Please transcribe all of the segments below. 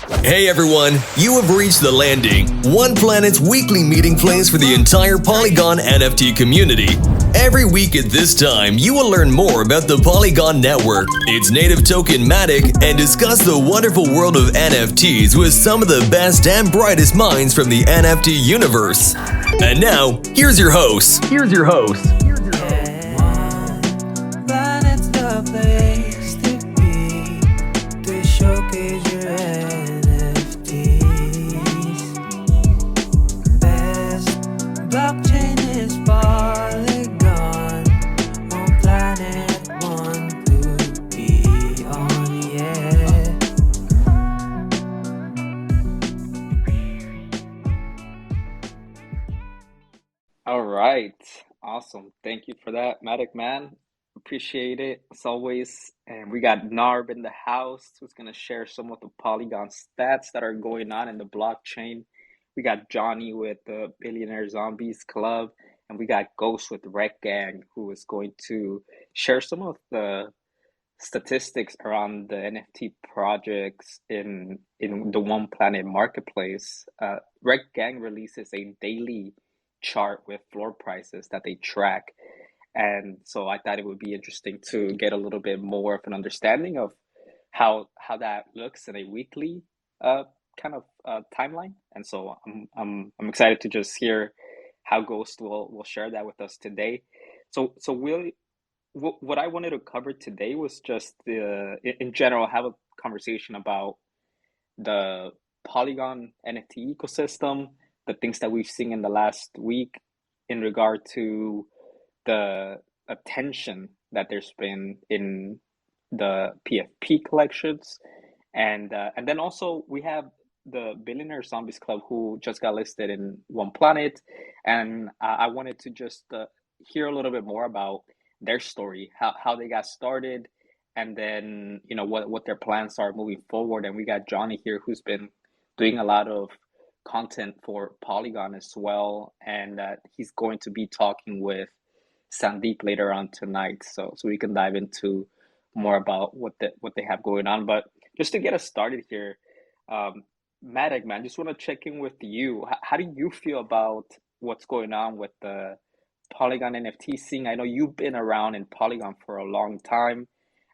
Hey everyone, you have reached the landing, OnePlanet's weekly meeting place for the entire Polygon NFT community. Every week at this time, you will learn more about the Polygon network, its native token Matic, and discuss the wonderful world of NFTs with some of the best and brightest minds from the NFT universe. And now, here's your host. Planet's the place to be to showcase your NFTs. Best blockchain is Polygon. OnePlanet want to be on, yeah. All right. Awesome. Thank you for that, Matic man. Appreciate it as always. And we got Narb in the house who's going to share some of the Polygon stats that are going on in the blockchain. We got Johnny with the Billionaire Zombies Club. And we got Ghost with Rekt Gang who is going to share some of the statistics around the NFT projects in the OnePlanet marketplace. Rekt Gang releases a daily chart with floor prices that they track. And so I thought it would be interesting to get a little bit more of an understanding of how that looks in a weekly kind of timeline. And so I'm excited to just hear how Ghost will share that with us today. So what I wanted to cover today was just in general have a conversation about the Polygon NFT ecosystem, the things that we've seen in the last week in regard to the attention that there's been in the PFP collections, and then also we have the Billionaire Zombies Club who just got listed in OnePlanet, and I wanted to just hear a little bit more about their story, how they got started, and then what their plans are moving forward. And we got Johnny here who's been doing a lot of content for Polygon as well, and he's going to be talking with Sandeep later on tonight, so we can dive into more about what they have going on. But just to get us started here, Matic man, just want to check in with you. How do you feel about what's going on with the Polygon NFT scene? I know you've been around in Polygon for a long time.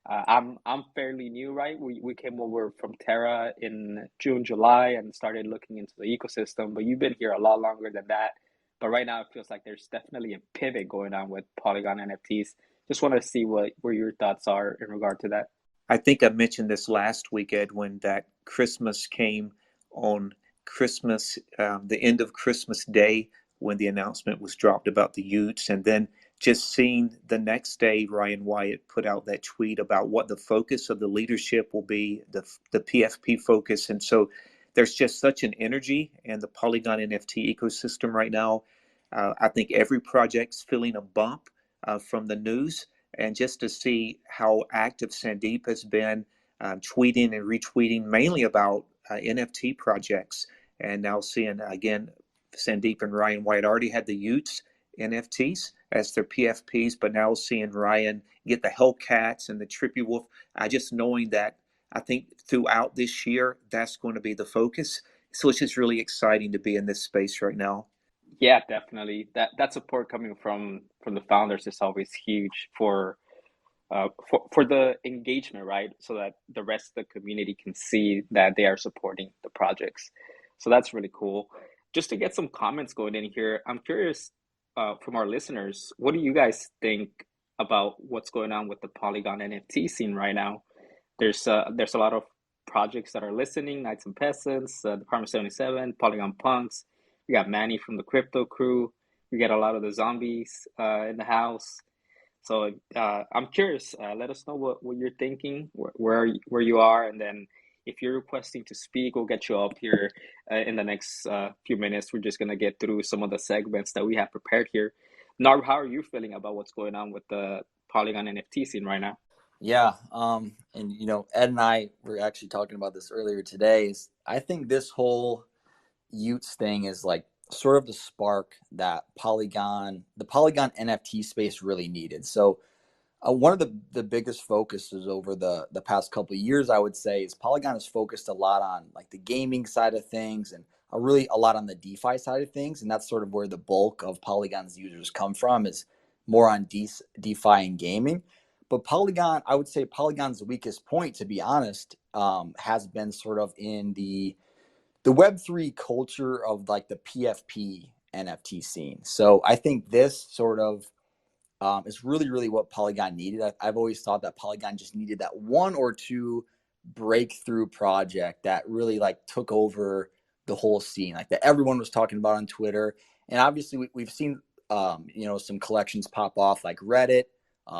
I'm fairly new, right? We came over from Terra in June, July, and started looking into the ecosystem. But you've been here a lot longer than that. But right now, it feels like there's definitely a pivot going on with Polygon NFTs. Just want to see where your thoughts are in regard to that. I think I mentioned this last week, Edwin, that Christmas came on Christmas, the end of Christmas Day, when the announcement was dropped about the Utes, and then just seeing the next day Ryan Wyatt put out that tweet about what the focus of the leadership will be, the PFP focus. And so there's just such an energy in the Polygon NFT ecosystem right now. I think every project's feeling a bump from the news, and just to see how active Sandeep has been tweeting and retweeting mainly about NFT projects, and now seeing again Sandeep and Ryan White already had the Utes NFTs as their PFPs, but now seeing Ryan get the Hellcats and the Trippy Wolf, just knowing that I think throughout this year that's going to be the focus. So it's just really exciting to be in this space right now. Yeah, definitely. That support coming from the founders is always huge for the engagement, right? So that the rest of the community can see that they are supporting the projects. So that's really cool. Just to get some comments going in here, I'm curious from our listeners, what do you guys think about what's going on with the Polygon NFT scene right now? There's a lot of projects that are listening, Knights and Peasants, Department 77, Polygon Punks. We got Manny from the Crypto Crew. We got a lot of the zombies in the house. So I'm curious. Let us know what you're thinking, where you are, and then if you're requesting to speak, we'll get you up here in the next few minutes. We're just gonna get through some of the segments that we have prepared here. Narb, how are you feeling about what's going on with the Polygon NFT scene right now? Yeah, and Ed and I were actually talking about this earlier today. I think this whole Utes thing is like sort of the spark that the Polygon NFT space really needed. So One of the biggest focuses over the past couple of years, I would say, is Polygon has focused a lot on like the gaming side of things and really a lot on the DeFi side of things, and that's sort of where the bulk of Polygon's users come from, is more on DeFi and gaming. But Polygon, I would say Polygon's weakest point, to be honest, has been sort of in the Web3 culture of like the PFP NFT scene. So I think this sort of is really, really what Polygon needed. I've always thought that Polygon just needed that one or two breakthrough project that really like took over the whole scene, like that everyone was talking about on Twitter. And obviously we've seen, some collections pop off like Reddit,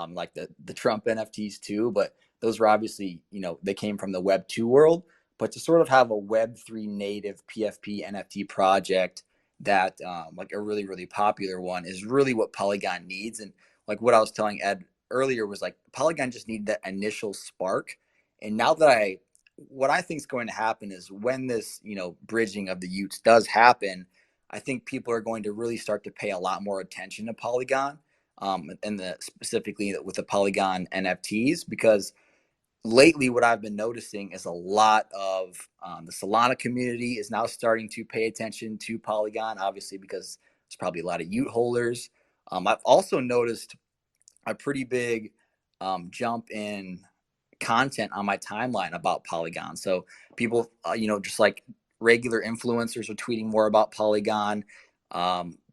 like the Trump NFTs too, but those were obviously, they came from the Web 2 world. But to sort of have a Web 3 native PFP NFT project that like a really, really popular one is really what Polygon needs. And like what I was telling Ed earlier was like Polygon just needed that initial spark. And now that what I think is going to happen is when this, bridging of the Utes does happen, I think people are going to really start to pay a lot more attention to Polygon, and specifically with the Polygon NFTs, because lately what I've been noticing is a lot of the Solana community is now starting to pay attention to Polygon, obviously because there's probably a lot of Ute holders. I've also noticed a pretty big jump in content on my timeline about Polygon. So people, just like regular influencers are tweeting more about Polygon.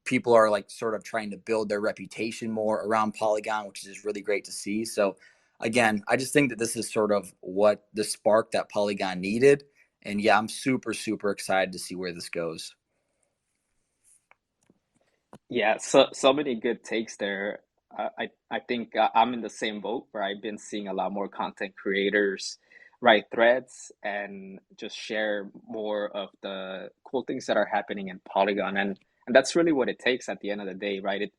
People are like sort of trying to build their reputation more around Polygon, which is really great to see. So again, I just think that this is sort of what the spark that Polygon needed. And yeah, I'm super, super excited to see where this goes. Yeah, so many good takes there. I think I'm in the same boat where I've been seeing a lot more content creators write threads and just share more of the cool things that are happening in Polygon, and that's really what it takes at the end of the day, right?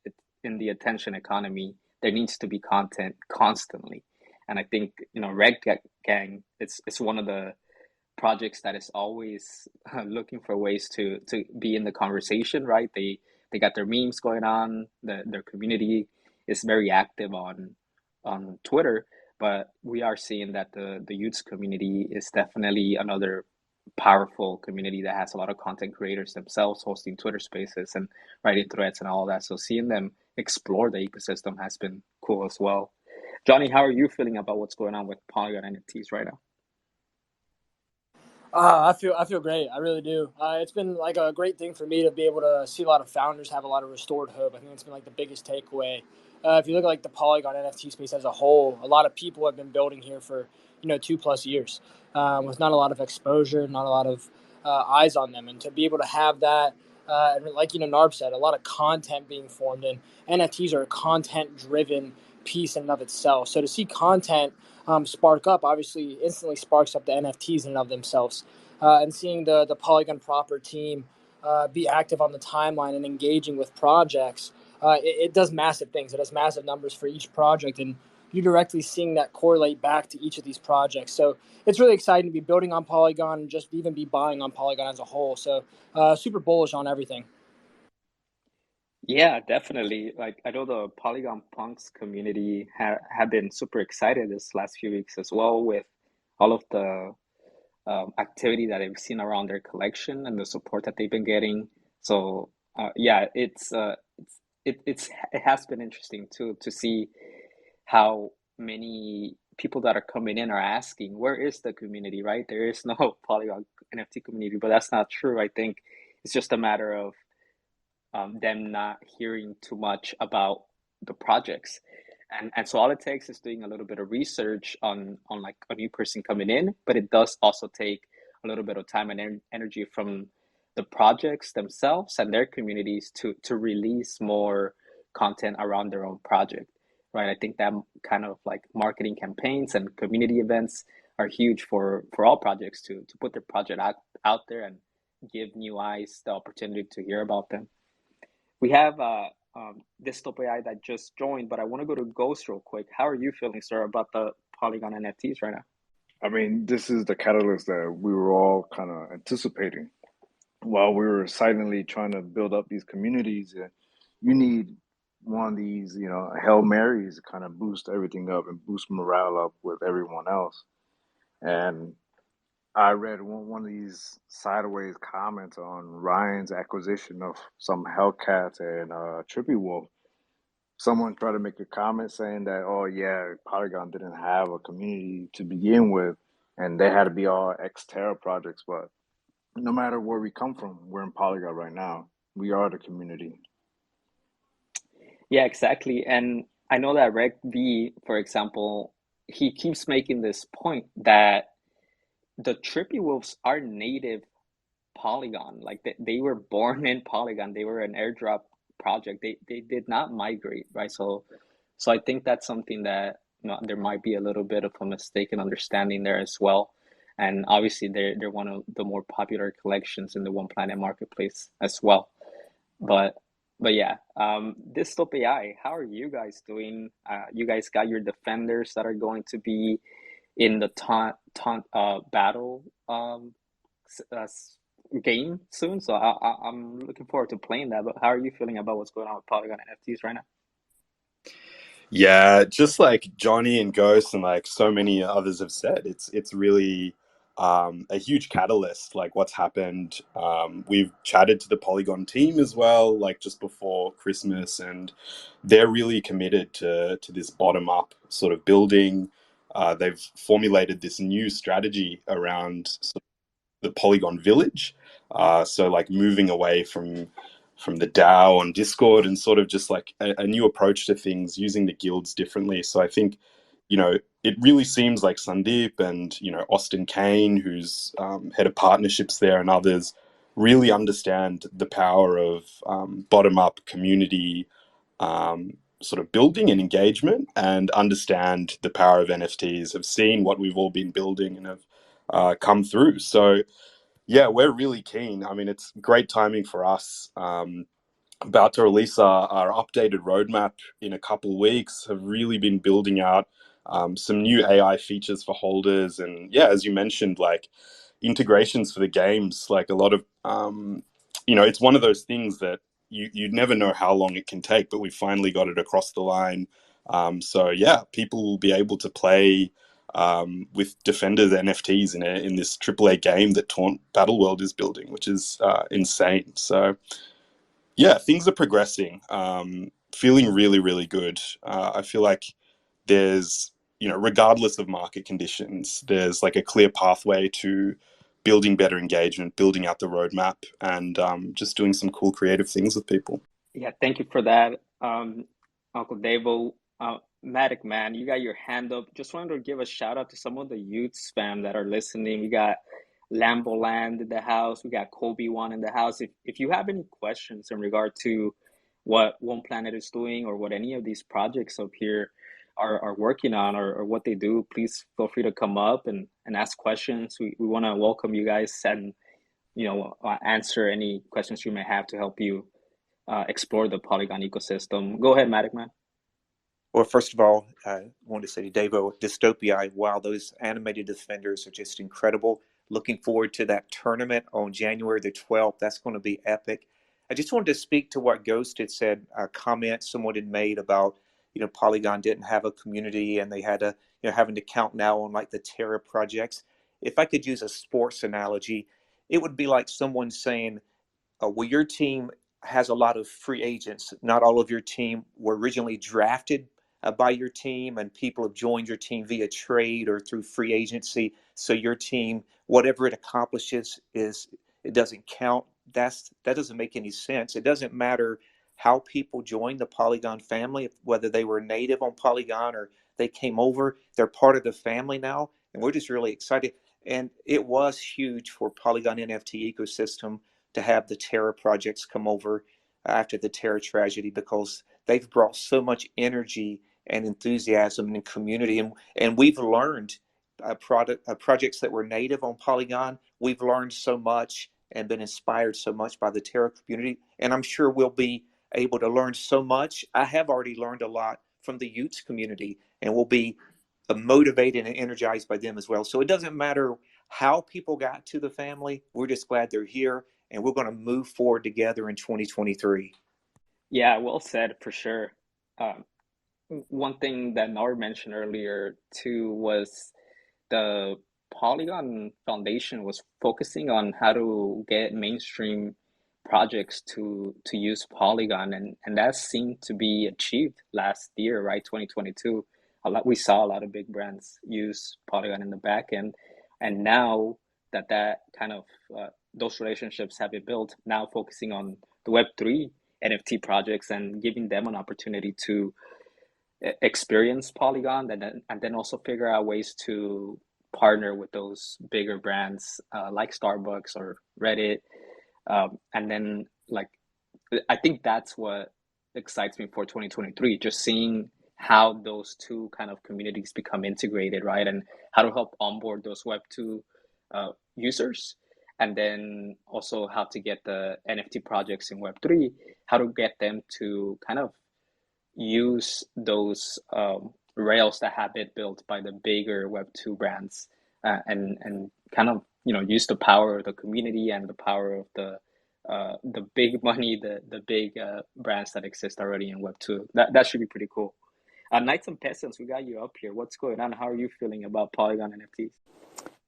In the attention economy, there needs to be content constantly, and I think Rekt Gang, it's one of the projects that is always looking for ways to be in the conversation, right? They got their memes going on. Their community is very active on Twitter, but we are seeing that the youth community is definitely another powerful community that has a lot of content creators themselves hosting Twitter spaces and writing threads and all that. So seeing them explore the ecosystem has been cool as well. Johnny, how are you feeling about what's going on with Polygon NFTs right now? I feel great. I really do. It's been like a great thing for me to be able to see a lot of founders have a lot of restored hope. I think it's been like the biggest takeaway. If you look at like the Polygon NFT space as a whole, a lot of people have been building here for 2+ years, with not a lot of exposure, not a lot of eyes on them, and to be able to have that, and like Narb said, a lot of content being formed, and NFTs are a content driven piece in and of itself. So to see content spark up, obviously instantly sparks up the NFTs in and of themselves. And seeing the Polygon proper team be active on the timeline and engaging with projects, it does massive things. It has massive numbers for each project, and you're directly seeing that correlate back to each of these projects. So it's really exciting to be building on Polygon and just even be buying on Polygon as a whole. So super bullish on everything. Yeah, definitely. Like I know the Polygon Punks community have been super excited this last few weeks as well with all of the activity that I've seen around their collection and the support that they've been getting. So yeah, it has been interesting too to see how many people that are coming in are asking, where is the community, right? There is no Polygon NFT community, but that's not true. I think it's just a matter of them not hearing too much about the projects. And so all it takes is doing a little bit of research on like a new person coming in, but it does also take a little bit of time and energy from the projects themselves and their communities to release more content around their own project, right? I think that kind of like marketing campaigns and community events are huge for all projects to put their project out there and give new eyes the opportunity to hear about them. We have this top AI that just joined, but I want to go to Ghost real quick. How are you feeling, sir, about the Polygon NFTs right now? I mean, this is the catalyst that we were all kind of anticipating while we were silently trying to build up these communities. You need one of these, Hail Marys to kind of boost everything up and boost morale up with everyone else. And I read one of these sideways comments on Ryan's acquisition of some Hellcat and Trippy Wolf. Someone tried to make a comment saying that, oh yeah, Polygon didn't have a community to begin with, and they had to be all Xterra projects. But no matter where we come from, we're in Polygon right now. We are the community. Yeah, exactly. And I know that Rekt V, for example, he keeps making this point that the Trippy Wolves are native Polygon. Like they were born in Polygon. They were an airdrop project. They did not migrate, right? So I think that's something that there might be a little bit of a mistaken understanding there as well. And obviously they're one of the more popular collections in the OnePlanet marketplace as well. But yeah, Dystop AI, how are you guys doing? You guys got your defenders that are going to be in the taunt battle game soon. So I'm looking forward to playing that. But how are you feeling about what's going on with Polygon NFTs right now? Yeah, just like Johnny and Ghost and like so many others have said, it's really a huge catalyst. Like what's happened. We've chatted to the Polygon team as well, like just before Christmas, and they're really committed to this bottom up sort of building. They've formulated this new strategy around sort of the Polygon Village. So like moving away from the DAO on Discord and sort of just like a new approach to things, using the guilds differently. So I think, it really seems like Sandeep and, Austin Kane, who's head of partnerships there, and others really understand the power of bottom up community sort of building and engagement, and understand the power of NFTs, have seen what we've all been building and have come through. So yeah, we're really keen. I mean, it's great timing for us. About to release our updated roadmap in a couple of weeks. Have really been building out some new AI features for holders, and yeah, as you mentioned, like integrations for the games. Like a lot of, it's one of those things that you never know how long it can take, but we finally got it across the line. So yeah, people will be able to play with Defenders NFTs in this AAA game that Taunt Battle World is building, which is insane. So yeah, things are progressing. Feeling really, really good. I feel like there's, regardless of market conditions, there's like a clear pathway to building better engagement, building out the roadmap, and just doing some cool creative things with people. Yeah, thank you for that, Uncle Davo. Matic, man, you got your hand up. Just wanted to give a shout out to some of the youth spam that are listening. We got Lambo Land in the house. We got Kobe One in the house. If you have any questions in regard to what OnePlanet is doing, or what any of these projects up here are working on, or what they do, please feel free to come up and ask questions. We want to welcome you guys and answer any questions you may have to help you explore the Polygon ecosystem. Go ahead, Matic, man. Well, first of all, I want to say to Davo, Dystopia, wow, those animated defenders are just incredible. Looking forward to that tournament on January the 12th. That's going to be epic. I just wanted to speak to what Ghost had said, a comment someone had made about, Polygon didn't have a community and they had to, having to count now on like the Terra projects. If I could use a sports analogy, it would be like someone saying, well, your team has a lot of free agents. Not all of your team were originally drafted by your team, and people have joined your team via trade or through free agency. So your team, whatever it accomplishes, it doesn't count. That doesn't make any sense. It doesn't matter how people join the Polygon family, whether they were native on Polygon or they came over. They're part of the family now, and we're just really excited. And it was huge for Polygon NFT ecosystem to have the Terra projects come over after the Terra tragedy, because they've brought so much energy and enthusiasm and community. And we've learned projects that were native on Polygon. We've learned so much and been inspired so much by the Terra community. And I'm sure we'll be able to learn so much. I have already learned a lot from the Utes community, and we'll be motivated and energized by them as well. So it doesn't matter how people got to the family. We're just glad they're here, and we're going to move forward together in 2023. Yeah, well said for sure. Um, One thing that Nard mentioned earlier too was the Polygon Foundation was focusing on how to get mainstream projects to use Polygon, and that seemed to be achieved last year, right? 2022. We saw a lot of big brands use Polygon in the back end, and now that kind of those relationships have been built, now focusing on the Web3 NFT projects and giving them an opportunity to experience Polygon, and then also figure out ways to partner with those bigger brands like Starbucks or Reddit, and then like I think that's what excites me for 2023, just seeing how those two kind of communities become integrated, right? And how to help onboard those Web2 users, and then also how to get the NFT projects in Web3, how to get them to kind of use those rails that have been built by the bigger Web2 brands, and kind of use the power of the community and the power of the big money, the big brands that exist already in Web2. That should be pretty cool. Knights and Peasants, we got you up here. What's going on? How are you feeling about Polygon NFTs?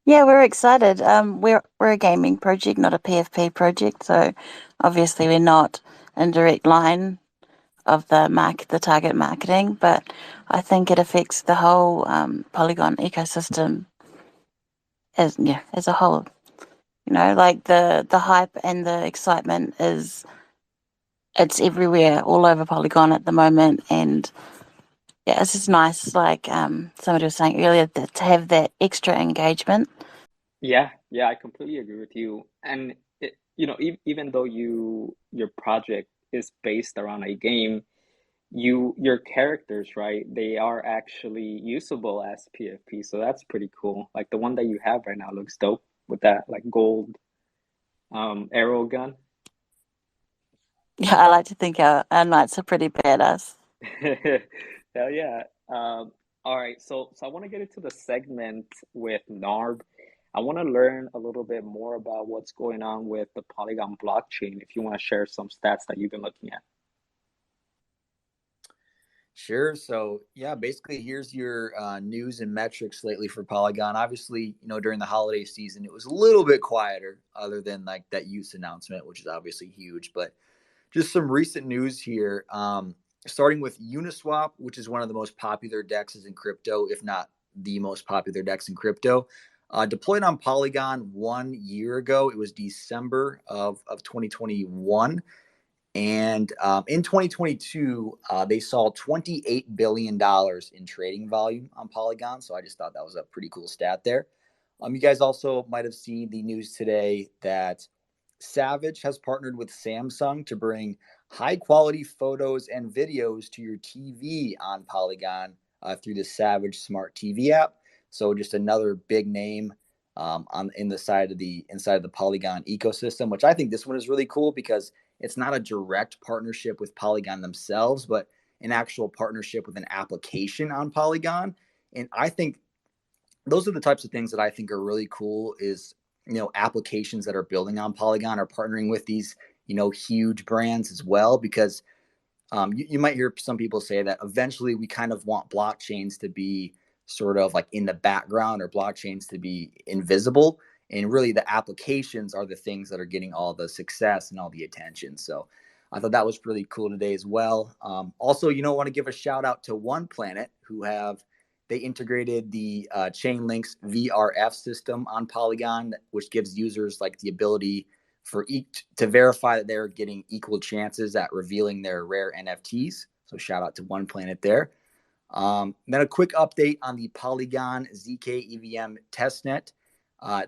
Yeah, we're excited. We're a gaming project, not a PFP project, so obviously we're not in direct line of the target marketing, but I think it affects the whole Polygon ecosystem as a whole. Like the hype and the excitement it's everywhere, all over Polygon at the moment, and yeah, it's just nice. Like somebody was saying earlier, to have that extra engagement. Yeah, yeah, I completely agree with you. And even though your project is based around a game, your characters, right? They are actually usable as PFP, so that's pretty cool. Like the one that you have right now looks dope with that like gold arrow gun. Yeah, I like to think our knights are pretty badass. Hell yeah. All right, so I want to get into the segment with Narb. I want to learn a little bit more about what's going on with the Polygon blockchain. If you want to share some stats that you've been looking at. Sure. So yeah, basically here's your news and metrics lately for Polygon. Obviously, during the holiday season, it was a little bit quieter, other than like that use announcement, which is obviously huge. But just some recent news here. Starting with Uniswap, which is one of the most popular dexes in crypto, if not the most popular dex in crypto. Deployed on Polygon 1 year ago. It was December of 2021. And in 2022, they saw $28 billion in trading volume on Polygon. So I just thought that was a pretty cool stat there. You guys also might have seen the news today that Savage has partnered with Samsung to bring high quality photos and videos to your TV on Polygon through the Savage Smart TV app. So just another big name inside of the Polygon ecosystem, which I think this one is really cool because it's not a direct partnership with Polygon themselves, but an actual partnership with an application on Polygon. And I think those are the types of things that I think are really cool is, applications that are building on Polygon are partnering with these, huge brands as well, because you might hear some people say that eventually we kind of want blockchains to be sort of like in the background, or blockchains to be invisible. And really the applications are the things that are getting all the success and all the attention. So I thought that was really cool today as well. Also, want to give a shout out to OnePlanet, they integrated the Chainlink's VRF system on Polygon, which gives users like the ability for each to verify that they're getting equal chances at revealing their rare NFTs. So shout out to OnePlanet there. Then a quick update on the Polygon ZK EVM testnet.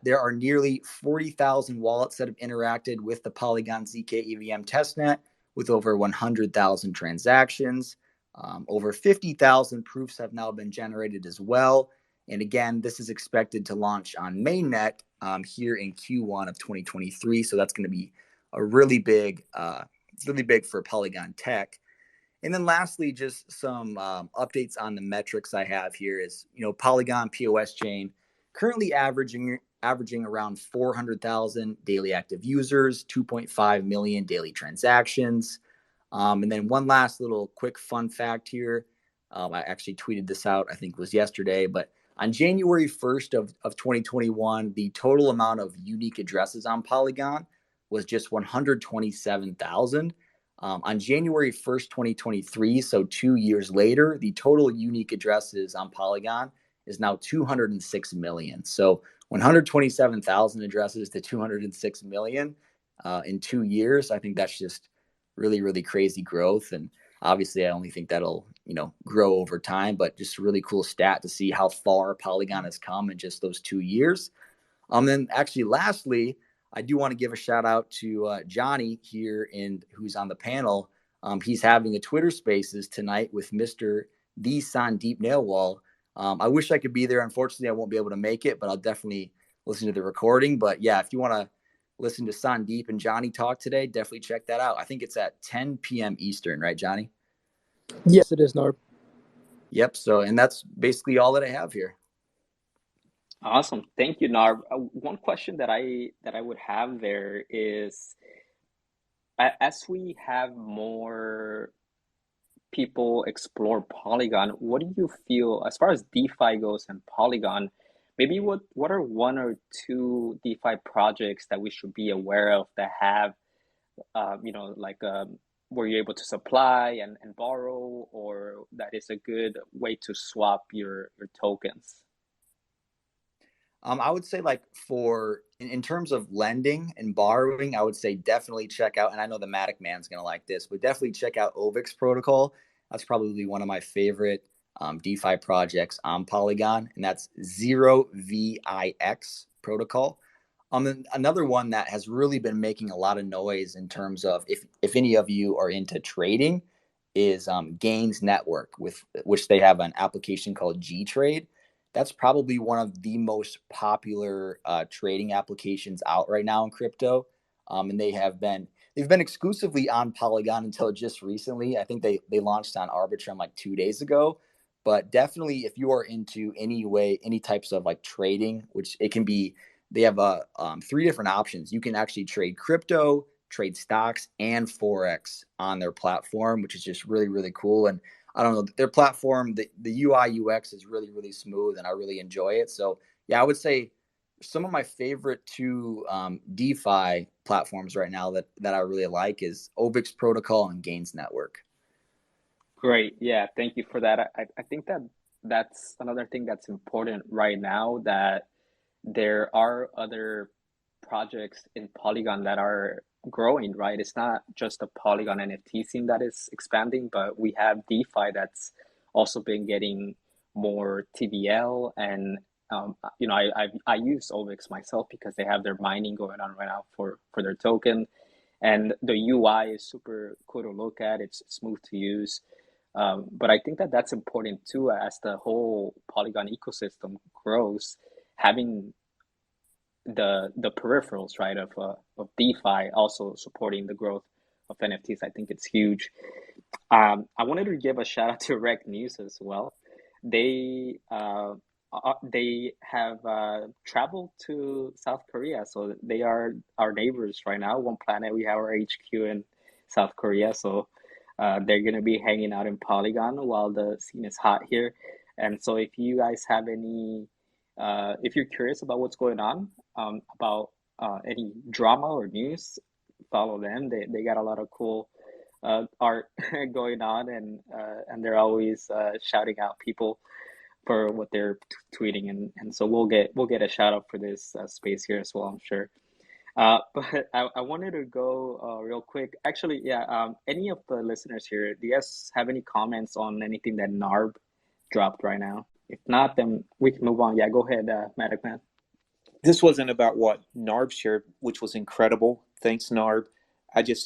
There are nearly 40,000 wallets that have interacted with the Polygon ZK EVM testnet, with over 100,000 transactions. Over 50,000 proofs have now been generated as well. And again, this is expected to launch on mainnet here in Q1 of 2023. So that's going to be a really big for Polygon Tech. And then lastly, just some updates on the metrics I have here is, Polygon POS chain currently averaging around 400,000 daily active users, 2.5 million daily transactions. And then one last little quick fun fact here. I actually tweeted this out, I think it was yesterday, but on January 1st of 2021, the total amount of unique addresses on Polygon was just 127,000. On January 1st, 2023, so 2 years later, the total unique addresses on Polygon is now 206 million. So 127,000 addresses to 206 million in 2 years. I think that's just really, really crazy growth. And obviously, I only think that'll, grow over time, but just a really cool stat to see how far Polygon has come in just those 2 years. Then actually, lastly, I do want to give a shout out to Johnny here, who's on the panel. He's having a Twitter Spaces tonight with Mr. The Sandeep Nailwall. I wish I could be there. Unfortunately, I won't be able to make it, but I'll definitely listen to the recording. But yeah, if you want to listen to Sandeep and Johnny talk today, definitely check that out. I think it's at 10 p.m. Eastern, right, Johnny? Yes, it is, Narb. Yep. So, and that's basically all that I have here. Awesome. Thank you, Narb. One question that I would have there is, as we have more people explore Polygon, what do you feel as far as DeFi goes and Polygon? Maybe what are one or two DeFi projects that we should be aware of that have, where you're able to supply and borrow, or that is a good way to swap your tokens? I would say in terms of lending and borrowing, I would say definitely check out, and I know the Matic man's going to like this, but definitely check out OVIX protocol. That's probably one of my favorite DeFi projects on Polygon, and that's 0VIX protocol. Then another one that has really been making a lot of noise in terms of if any of you are into trading is Gains Network, with which they have an application called G-Trade. That's probably one of the most popular trading applications out right now in crypto. And they've been exclusively on Polygon until just recently. I think they launched on Arbitrum like 2 days ago. But definitely, if you are into any types of like trading, which it can be, they have 3 different options. You can actually trade crypto, trade stocks, and Forex on their platform, which is just really, really cool. And I don't know, their platform, the UI UX is really, really smooth, and I really enjoy it. So yeah, I would say some of my favorite 2 DeFi platforms right now that I really like is OVIX protocol and Gains Network. Great. Yeah, thank you for that. I think that's another thing that's important right now, that there are other projects in Polygon that are growing, right? It's not just the Polygon NFT scene that is expanding, but we have DeFi that's also been getting more TVL, and I use OVIX myself because they have their mining going on right now for their token, and the UI is super cool to look at. It's smooth to use. But I think that that's important too, as the whole Polygon ecosystem grows, having the peripherals, right, of DeFi also supporting the growth of NFTs. I think it's huge. I wanted to give a shout out to Rekt News as well. They have traveled to South Korea, so they are our neighbors right now. OnePlanet, we have our HQ in South Korea, so they're gonna be hanging out in Polygon while the scene is hot here. And so if you guys have any, if you're curious about what's going on, about any drama or news, follow them. They got a lot of cool art going on, and they're always shouting out people for what they're tweeting, and so we'll get a shout out for this space here as well, I'm sure. But I wanted to go real quick. Actually, yeah. Any of the listeners here, do you guys have any comments on anything that Narb dropped right now? If not, then we can move on. Yeah, go ahead, Matic Man. This wasn't about what Narb shared, which was incredible. Thanks, Narb.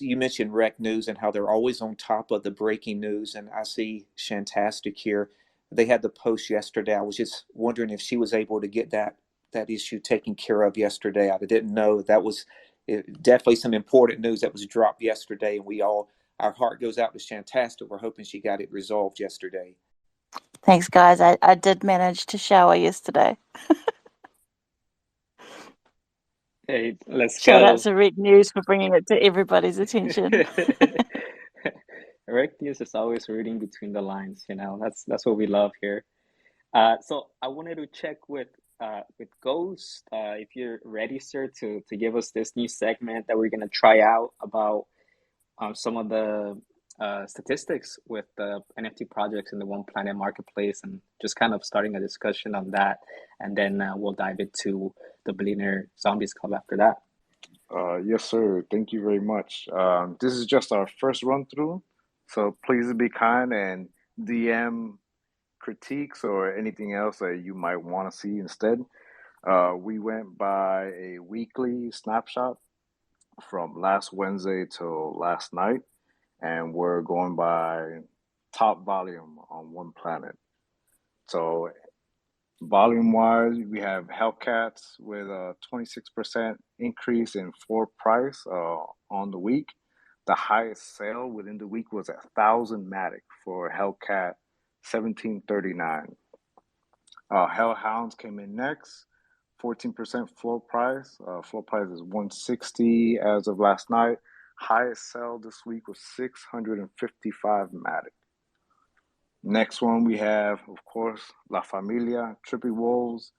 You mentioned Rekt News and how they're always on top of the breaking news. And I see Shantastic here. They had the post yesterday. I was just wondering if she was able to get that issue taken care of yesterday. I didn't know that was definitely some important news that was dropped yesterday. And our heart goes out to Shantastic. We're hoping she got it resolved yesterday. Thanks, guys. I did manage to shower yesterday. Hey, let's Shout go. out to Rekt News for bringing it to everybody's attention. Rekt is always reading between the lines, you know. That's what we love here. So I wanted to check with Ghost, if you're ready, sir, to give us this new segment that we're gonna try out about some of the statistics with the NFT projects in the One Planet marketplace, and just kind of starting a discussion on that, and then we'll dive into the Billionaire Zombies Club after that. Yes, sir. Thank you very much. This is just our first run through, so please be kind and DM critiques or anything else that you might want to see instead. We went by a weekly snapshot from last Wednesday till last night, and we're going by top volume on One Planet. So volume wise, we have Hellcats with a 26% increase in floor price on the week. The highest sale within the week was 1,000 Matic for Hellcat 1739. Hellhounds came in next, 14% floor price. Floor price is 160 as of last night. Highest sell this week was 655 Matic. Next one we have, of course, La Familia, Trippy Wolves.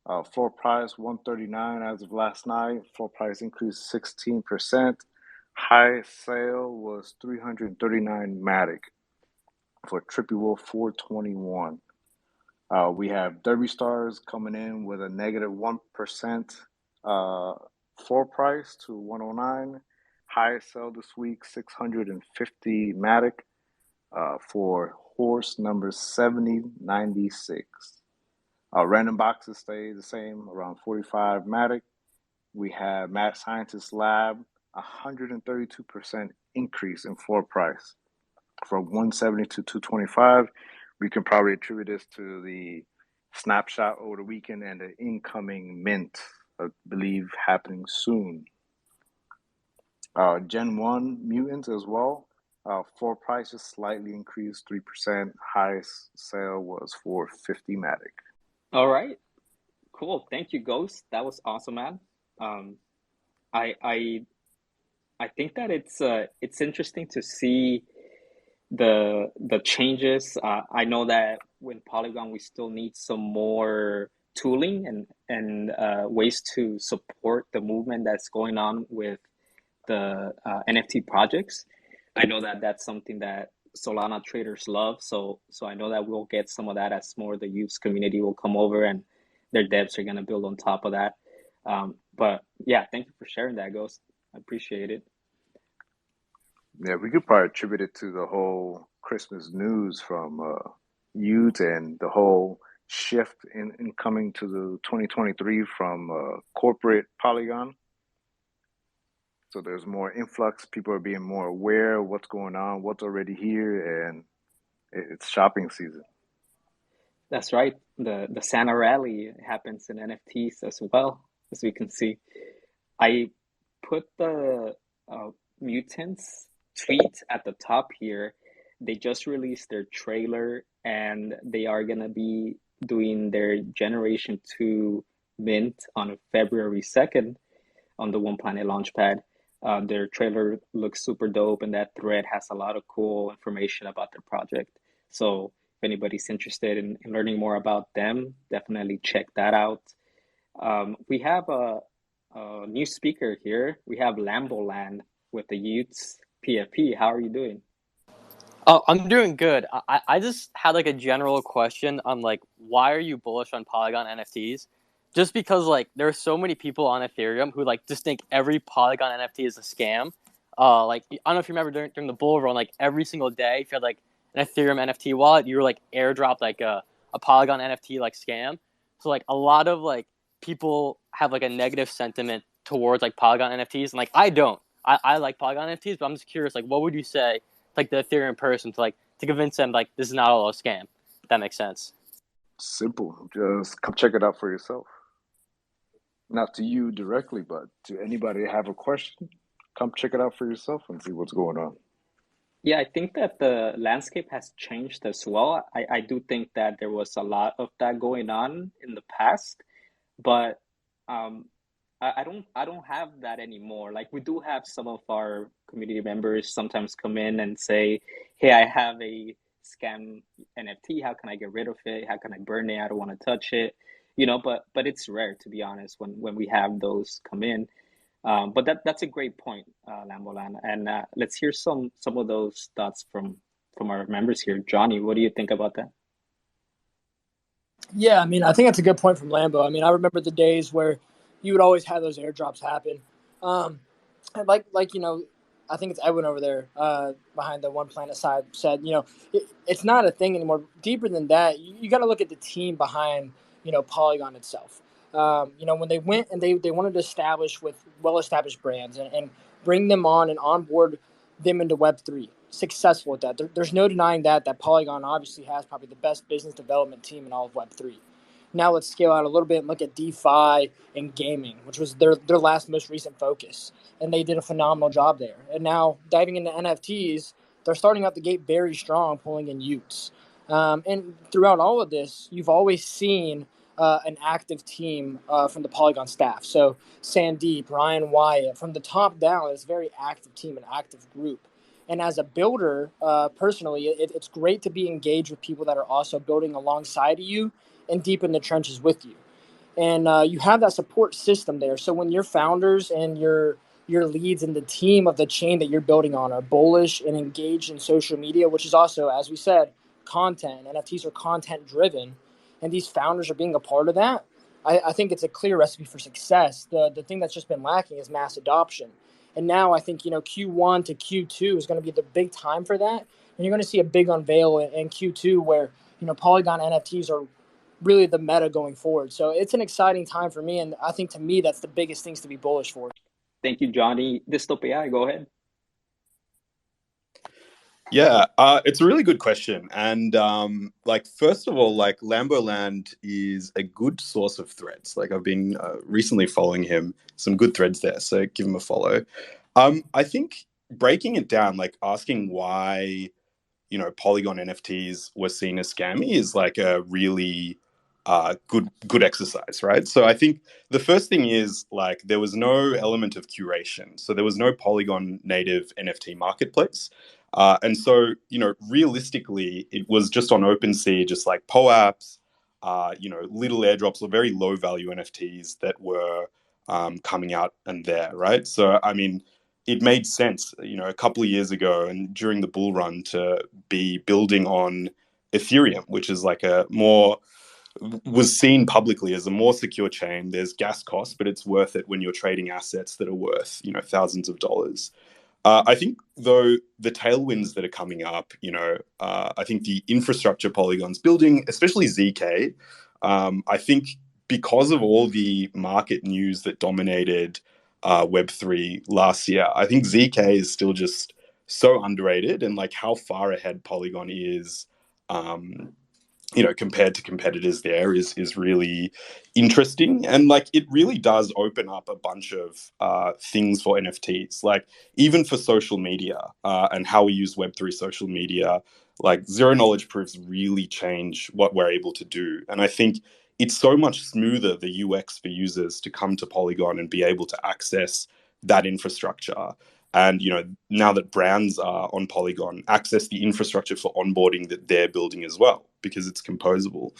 Floor price 139 as of last night. Floor price increased 16%. Highest sale was 339 Matic for Trippy Wolf 421. We have Derby Stars coming in with a negative 1% floor price to 109. Highest sell this week 650 Matic for horse number 7096. Random boxes stay the same, around 45 Matic. We have Mad Scientist Lab, 132% increase in floor price from 170 to 225. We can probably attribute this to the snapshot over the weekend and the incoming mint, I believe, happening soon. Gen 1 Mutants as well. Floor prices slightly increased 3%. Highest sale was for 50 Matic. All right, cool. Thank you, Ghost. That was awesome, man. I think that it's interesting to see the changes. I know that when Polygon, we still need some more tooling and ways to support the movement that's going on with the NFT projects. I know that that's something that Solana traders love. So I know that we'll get some of that as more of the youth community will come over and their devs are gonna build on top of that. But yeah, thank you for sharing that, Ghost. I appreciate it. Yeah, we could probably attribute it to the whole Christmas news from youth and the whole shift in coming to the 2023 from corporate Polygon. So there's more influx. People are being more aware of what's going on, what's already here, and it's shopping season. That's right. The Santa Rally happens in NFTs as well, as we can see. I put the Mutants tweet at the top here. They just released their trailer and they are gonna be doing their Generation 2 mint on February 2nd on the One Planet Launchpad. Their trailer looks super dope, and that thread has a lot of cool information about their project. So if anybody's interested in learning more about them, definitely check that out. We have a new speaker here. We have Lamboland with the Utes PFP. How are you doing? Oh, I'm doing good. I just had like a general question on like why are you bullish on Polygon NFTs? Just because like there are so many people on Ethereum who like just think every Polygon NFT is a scam. Like I don't know if you remember during the bull run, like every single day, if you had like an Ethereum NFT wallet, you were like airdropped like a Polygon NFT like scam. So like a lot of like people have like a negative sentiment towards like Polygon NFTs, and like I don't. I like Polygon NFTs, but I'm just curious, like what would you say like the Ethereum person to convince them like this is not all a scam? If that makes sense. Simple. Just come check it out for yourself. Not to you directly, but to anybody that have a question, come check it out for yourself and see what's going on. Yeah, I think that the landscape has changed as well. I do think that there was a lot of that going on in the past, but I don't have that anymore. Like we do have some of our community members sometimes come in and say, "Hey, I have a scam NFT. How can I get rid of it? How can I burn it? I don't want to touch it." But it's rare, to be honest, when we have those come in. But that's a great point, Lambolan. And let's hear some of those thoughts from our members here. Johnny, what do you think about that? Yeah, I mean, I think that's a good point from Lambo. I mean, I remember the days where you would always have those airdrops happen. And I think it's Edwin over there behind the OnePlanet side said, it's not a thing anymore. Deeper than that, you got to look at the team behind, Polygon itself. When they went and they wanted to establish with well-established brands and bring them on and onboard them into Web3. Successful at that. There's no denying that Polygon obviously has probably the best business development team in all of Web3. Now let's scale out a little bit and look at DeFi and gaming, which was their last most recent focus. And they did a phenomenal job there. And now diving into NFTs, they're starting out the gate very strong, pulling in Utes. And throughout all of this, you've always seen an active team from the Polygon staff. So Sandeep, Ryan Wyatt, from the top down, it's a very active team, an active group. And as a builder, personally, it's great to be engaged with people that are also building alongside of you and deep in the trenches with you. And you have that support system there. So when your founders and your leads and the team of the chain that you're building on are bullish and engaged in social media, which is also, as we said, content. NFTs are content driven, and these founders are being a part of that. I think it's a clear recipe for success. The thing that's just been lacking is mass adoption. And now I think, Q1 to Q2 is going to be the big time for that. And you're going to see a big unveil in Q2 where, Polygon NFTs are really the meta going forward. So it's an exciting time for me. And I think to me, that's the biggest things to be bullish for. Thank you, Johnny. Dystopia, go ahead. Yeah, it's a really good question. And first of all, like Lamboland is a good source of threads. Like I've been recently following him, some good threads there. So give him a follow. I think breaking it down, like asking why, Polygon NFTs were seen as scammy is like a really good exercise, right? So I think the first thing is like there was no element of curation. So there was no Polygon native NFT marketplace. And so, realistically, it was just on OpenSea, just like POAPs, little airdrops or very low value NFTs that were coming out and there, right? So, I mean, it made sense, a couple of years ago and during the bull run to be building on Ethereum, which is like was seen publicly as a more secure chain. There's gas costs, but it's worth it when you're trading assets that are worth, thousands of dollars. I think, though, the tailwinds that are coming up, I think the infrastructure Polygon's building, especially ZK, I think because of all the market news that dominated Web3 last year, I think ZK is still just so underrated, and like how far ahead Polygon is, compared to competitors there is really interesting. And like it really does open up a bunch of things for NFTs, like even for social media and how we use Web3 social media. Like zero knowledge proofs really change what we're able to do. And I think it's so much smoother, the UX for users to come to Polygon and be able to access that infrastructure. And, now that brands are on Polygon, access the infrastructure for onboarding that they're building as well, because it's composable.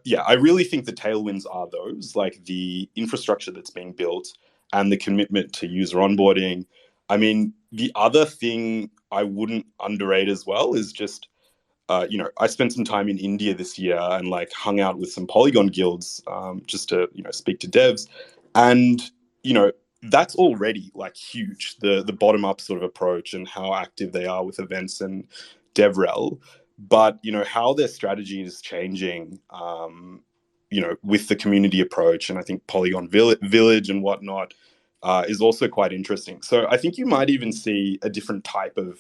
Yeah, I really think the tailwinds are those, like the infrastructure that's being built and the commitment to user onboarding. I mean, the other thing I wouldn't underrate as well is just, I spent some time in India this year and like hung out with some Polygon guilds just to, speak to devs. And, that's already like huge, the bottom up sort of approach and how active they are with events and DevRel. But, how their strategy is changing, with the community approach, and I think Polygon Village and whatnot is also quite interesting. So I think you might even see a different type of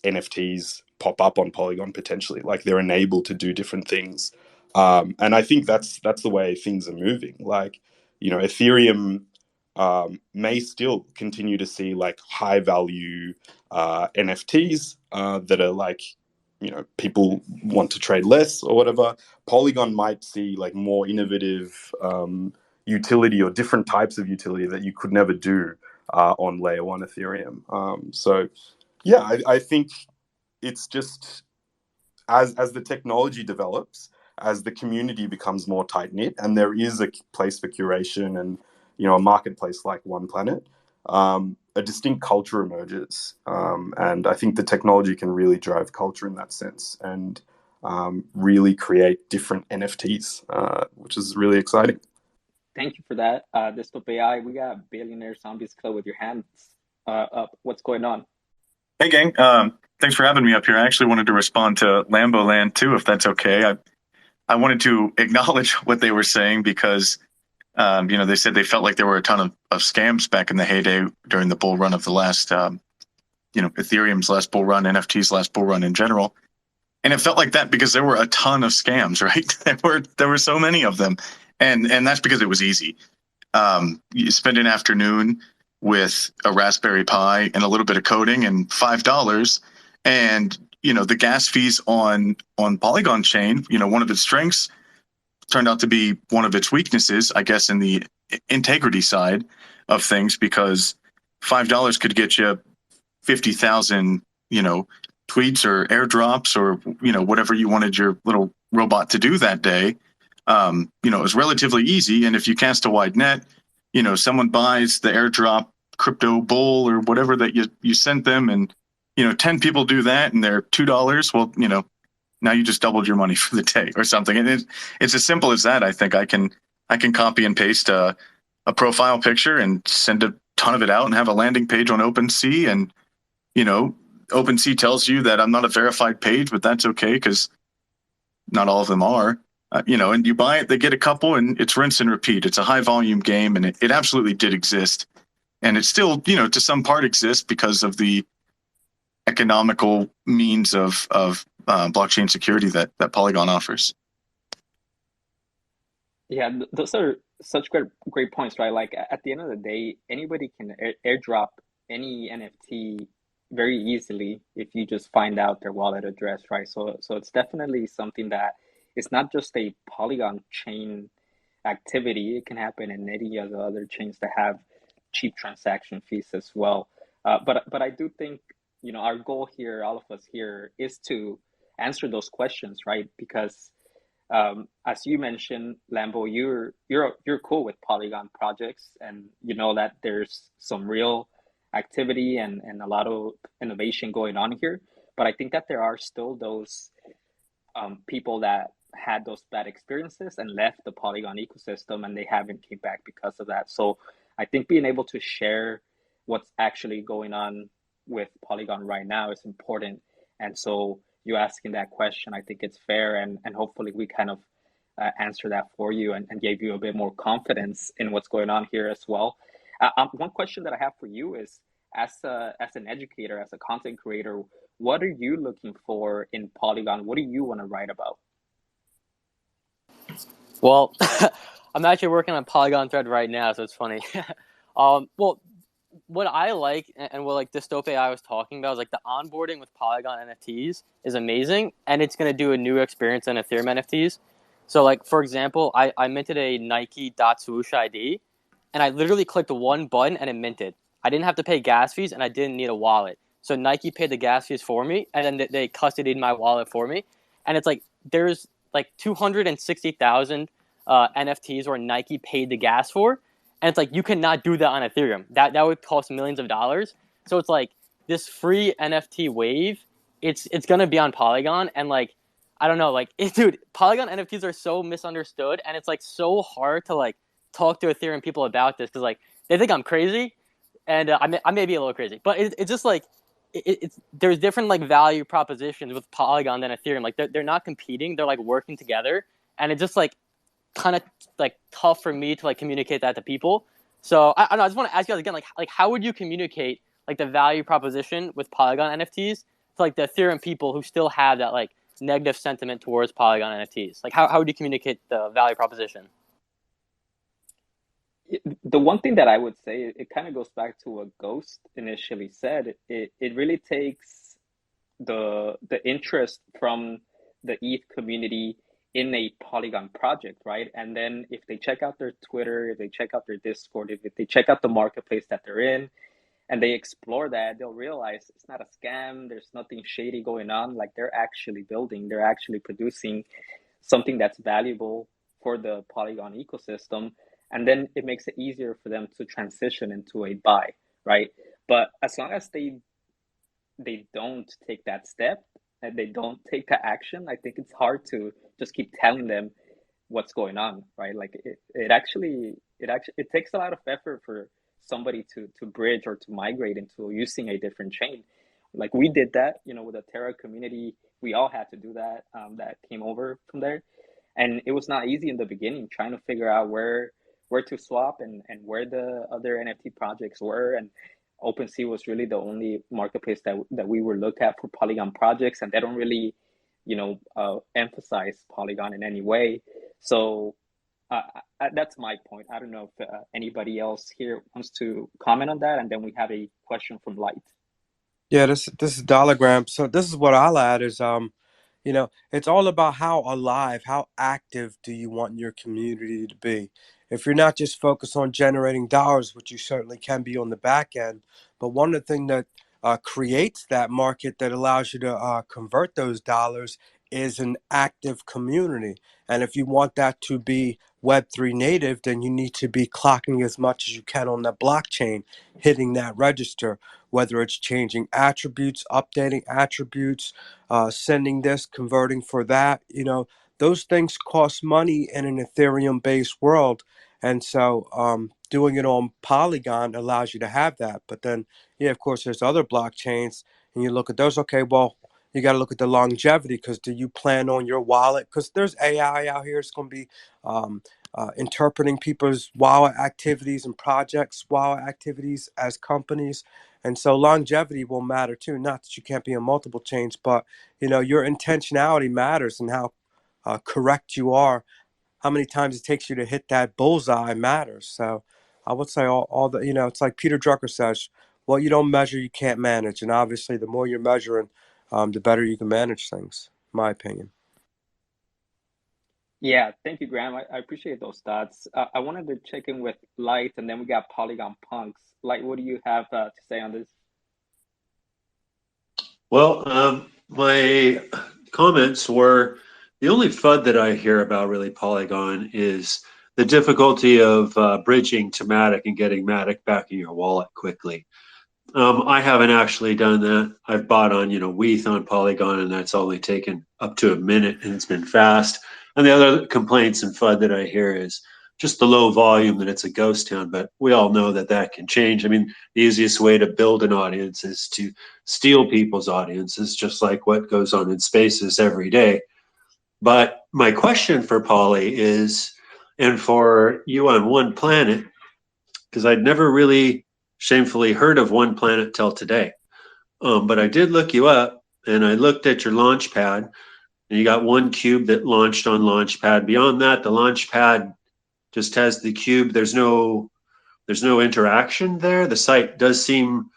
NFTs pop up on Polygon potentially, like they're enabled to do different things. And I think that's the way things are moving. Like, Ethereum may still continue to see like high value NFTs that are like, people want to trade less or whatever. Polygon might see like more innovative, utility or different types of utility that you could never do on layer one Ethereum. So yeah, I think it's just as the technology develops, as the community becomes more tight knit, and there is a place for curation and a marketplace like OnePlanet, a distinct culture emerges, and I think the technology can really drive culture in that sense and really create different NFTs, which is really exciting. Thank you for that. This top AI, we got Billionaire Zombies Club with your hands up. What's going on? Hey, gang. Thanks for having me up here. I actually wanted to respond to Lambo Land too, if that's okay. I wanted to acknowledge what they were saying because, they said they felt like there were a ton of scams back in the heyday during the bull run of the last, Ethereum's last bull run, NFT's last bull run in general. And it felt like that because there were a ton of scams, right? There were so many of them. And that's because it was easy. You spend an afternoon with a Raspberry Pi and a little bit of coding and $5, and the gas fees on Polygon chain, one of its strengths turned out to be one of its weaknesses, I guess, in the integrity side of things, because $5 could get you 50,000 tweets or airdrops or whatever you wanted your little robot to do that day. It was relatively easy, and if you cast a wide net, someone buys the airdrop crypto bull or whatever that you sent them, and 10 people do that and they're $2. Well, now you just doubled your money for the day or something. And it's as simple as that. I think I can copy and paste a profile picture and send a ton of it out and have a landing page on OpenSea, and OpenSea tells you that I'm not a verified page, but that's okay because not all of them are. And you buy it, they get a couple, and it's rinse and repeat. It's a high volume game, and it absolutely did exist. And it still, to some part exists because of the economical means of blockchain security that Polygon offers. Yeah, those are such great points, right? Like at the end of the day, anybody can airdrop any NFT very easily if you just find out their wallet address, right? So it's definitely something that it's not just a Polygon chain activity. It can happen in any of the other chains that have cheap transaction fees as well. But I do think our goal here, all of us here, is to answer those questions, right? Because as you mentioned, Lambo, you're cool with Polygon projects, and you know that there's some real activity and a lot of innovation going on here. But I think that there are still those people that had those bad experiences and left the Polygon ecosystem, and they haven't came back because of that. So I think being able to share what's actually going on with Polygon right now is important. And so you asking that question, I think it's fair, and hopefully we kind of answer that for you and gave you a bit more confidence in what's going on here as well. One question that I have for you is, as an educator, as a content creator, what are you looking for in Polygon? What do you want to write about? Well, I'm actually working on Polygon thread right now, so it's funny. Well, what I like, and what like Dystope AI was talking about, is like the onboarding with Polygon NFTs is amazing, and it's going to do a new experience in Ethereum NFTs. So like, for example, I minted a Nike .swoosh ID, and I literally clicked one button and it minted. I didn't have to pay gas fees, and I didn't need a wallet. So Nike paid the gas fees for me, and then they custodied my wallet for me. And it's like, there's like 260,000 NFTs where Nike paid the gas for. And it's like, you cannot do that on Ethereum. That would cost millions of dollars. So it's like, this free NFT wave, it's going to be on Polygon. And like, I don't know, like, dude, Polygon NFTs are so misunderstood. And it's like so hard to like talk to Ethereum people about this, because like, they think I'm crazy. And I may be a little crazy. But it's just like, there's different like value propositions with Polygon than Ethereum. Like they're not competing, they're like working together. And it's just like kind of like tough for me to like communicate that to people. So I don't know, I just want to ask you guys again, like how would you communicate like the value proposition with Polygon NFTs to like the Ethereum people who still have that like negative sentiment towards Polygon NFTs? Like how would you communicate the value proposition? The one thing that I would say, it kind of goes back to what Ghost initially said. It really takes the interest from the ETH community in a Polygon project, right? And then if they check out their Twitter, if they check out their Discord, if they check out the marketplace that they're in, and they explore that, they'll realize it's not a scam. There's nothing shady going on. Like they're actually building, they're actually producing something that's valuable for the Polygon ecosystem. And then it makes it easier for them to transition into a buy, right? But as long as they don't take that step and they don't take the action, I think it's hard to just keep telling them what's going on, right? Like it takes a lot of effort for somebody to bridge or to migrate into using a different chain. Like we did that, with the Terra community, we all had to do that. That came over from there, and it was not easy in the beginning trying to figure out where to swap and where the other NFT projects were. And OpenSea was really the only marketplace that we were looked at for Polygon projects, and they don't really, emphasize Polygon in any way. So that's my point. I don't know if anybody else here wants to comment on that, and then we have a question from Light. Yeah, this is Dollargram. So this is what I'll add is it's all about how alive, how active do you want your community to be. If you're not just focused on generating dollars, which you certainly can be on the back end, but one of the things that creates that market that allows you to convert those dollars is an active community. And if you want that to be Web3 native, then you need to be clocking as much as you can on the blockchain, hitting that register, whether it's changing attributes, updating attributes, sending this, converting for that. Those things cost money in an Ethereum-based world. And so doing it on Polygon allows you to have that. But then, yeah, of course, there's other blockchains, and you look at those. Okay, well, you got to look at the longevity, because do you plan on your wallet? Because there's AI out here. It's going to be interpreting people's wallet activities and projects, wallet activities as companies. And so longevity will matter too. Not that you can't be on multiple chains, but your intentionality matters, and how correct you are. How many times it takes you to hit that bullseye matters. So I would say all the, it's like Peter Drucker says, what you don't measure, you can't manage. And obviously the more you're measuring, the better you can manage things, in my opinion. Yeah, thank you, Graham. I appreciate those thoughts. I wanted to check in with Light, and then we got Polygon Punks. Light, what do you have to say on this? Well, my comments were the only FUD that I hear about really Polygon is the difficulty of bridging to Matic and getting Matic back in your wallet quickly. I haven't actually done that. I've bought on, WETH on Polygon, and that's only taken up to a minute, and it's been fast. And the other complaints and FUD that I hear is just the low volume, that it's a ghost town, but we all know that that can change. I mean, the easiest way to build an audience is to steal people's audiences, just like what goes on in spaces every day. But my question for Polly is, and for you on OnePlanet, because I'd never really shamefully heard of OnePlanet till today. But I did look you up, and I looked at your Launchpad, and you got one cube that launched on Launchpad. Beyond that, the Launchpad just has the cube. There's no interaction there. The site does seem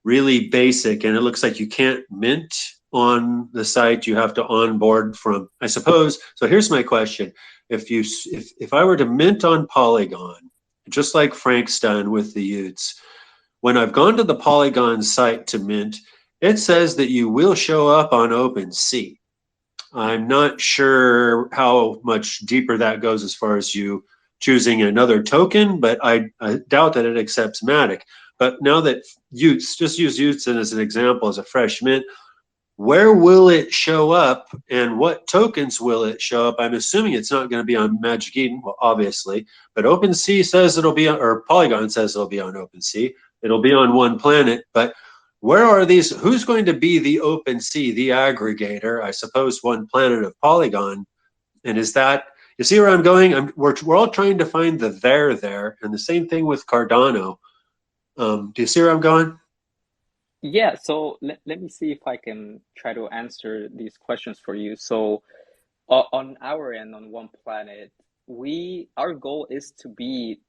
really basic, and it looks like you can't mint on the site. You have to onboard from, I suppose. So here's my question: if I were to mint on Polygon, just like Frank's done with the Utes, when I've gone to the Polygon site to mint, it says that you will show up on OpenSea. I'm not sure how much deeper that goes as far as you choosing another token, but I doubt that it accepts Matic. But now that Utes, just use Utes as an example, as a fresh mint, where will it show up, and what tokens will it show up? I'm assuming it's not going to be on Magic Eden, well, obviously, but OpenSea says it'll be on, or Polygon says it'll be on OpenSea. It'll be on OnePlanet, but where are these? Who's going to be the OpenSea, the aggregator? I suppose OnePlanet of Polygon. And is that, you see where I'm going? We're all trying to find the there, and the same thing with Cardano. Do you see where I'm going? Yeah, so let me see if I can try to answer these questions for you. So on our end, on OnePlanet, our goal is to be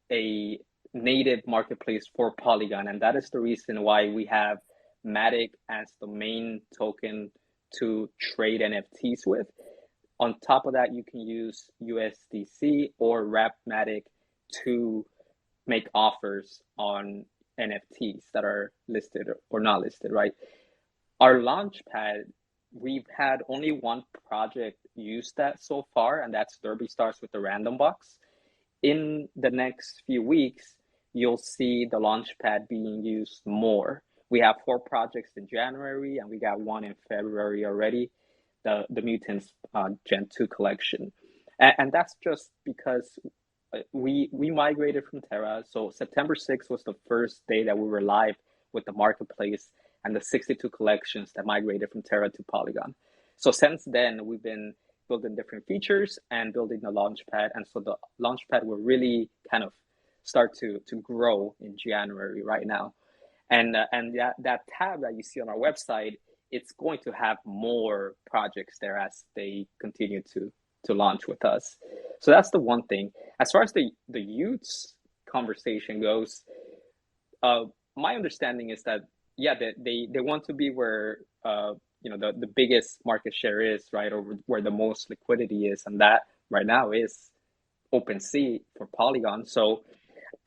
a native marketplace for Polygon, and that is the reason why we have Matic as the main token to trade NFTs with. On top of that, you can use USDC or Matic to make offers on NFTs that are listed or not listed, right? Our launchpad, we've had only one project use that so far, and that's Derby Stars with the random box. In the next few weeks, you'll see the launchpad being used more. We have 4 projects in January, and we got 1 in February already, the Mutants Gen 2 collection. And that's just because we migrated from Terra. So September 6th was the first day that we were live with the marketplace and the 62 collections that migrated from Terra to Polygon. So since then, we've been building different features and building the launchpad. And so the launchpad will really kind of start to grow in January right now. And that tab that you see on our website, it's going to have more projects there as they continue to launch with us. So that's the one thing. As far as the youths conversation goes, my understanding is that they want to be where the biggest market share is, right, or where the most liquidity is, and that right now is OpenSea for Polygon. So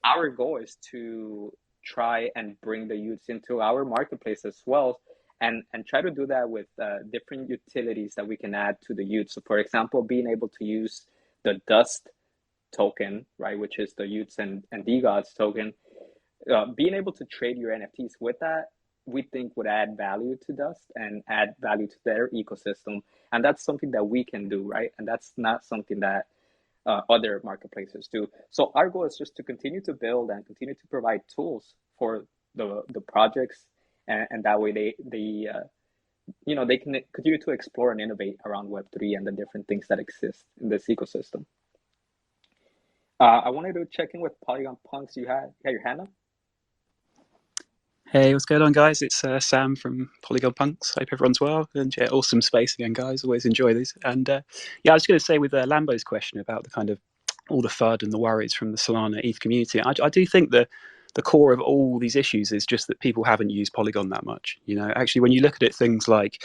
our goal is to try and bring the youths into our marketplace as well, and try to do that with different utilities that we can add to the youth. So for example, being able to use the Dust token, right, which is the youths and DeGods token, being able to trade your NFTs with that, we think would add value to Dust and add value to their ecosystem. And that's something that we can do, right? And that's not something that other marketplaces do. So our goal is just to continue to build and continue to provide tools for the projects, and that way they can continue to explore and innovate around Web3 and the different things that exist in this ecosystem. I wanted to check in with Polygon Punks. You had your hand up? Hey, what's going on, guys? It's Sam from Polygon Punks. Hope everyone's well. And yeah, awesome space again, guys. Always enjoy these. And I was going to say with Lambo's question about the kind of all the FUD and the worries from the Solana ETH community, I do think the core of all these issues is just that people haven't used Polygon that much. Actually, when you look at it, things like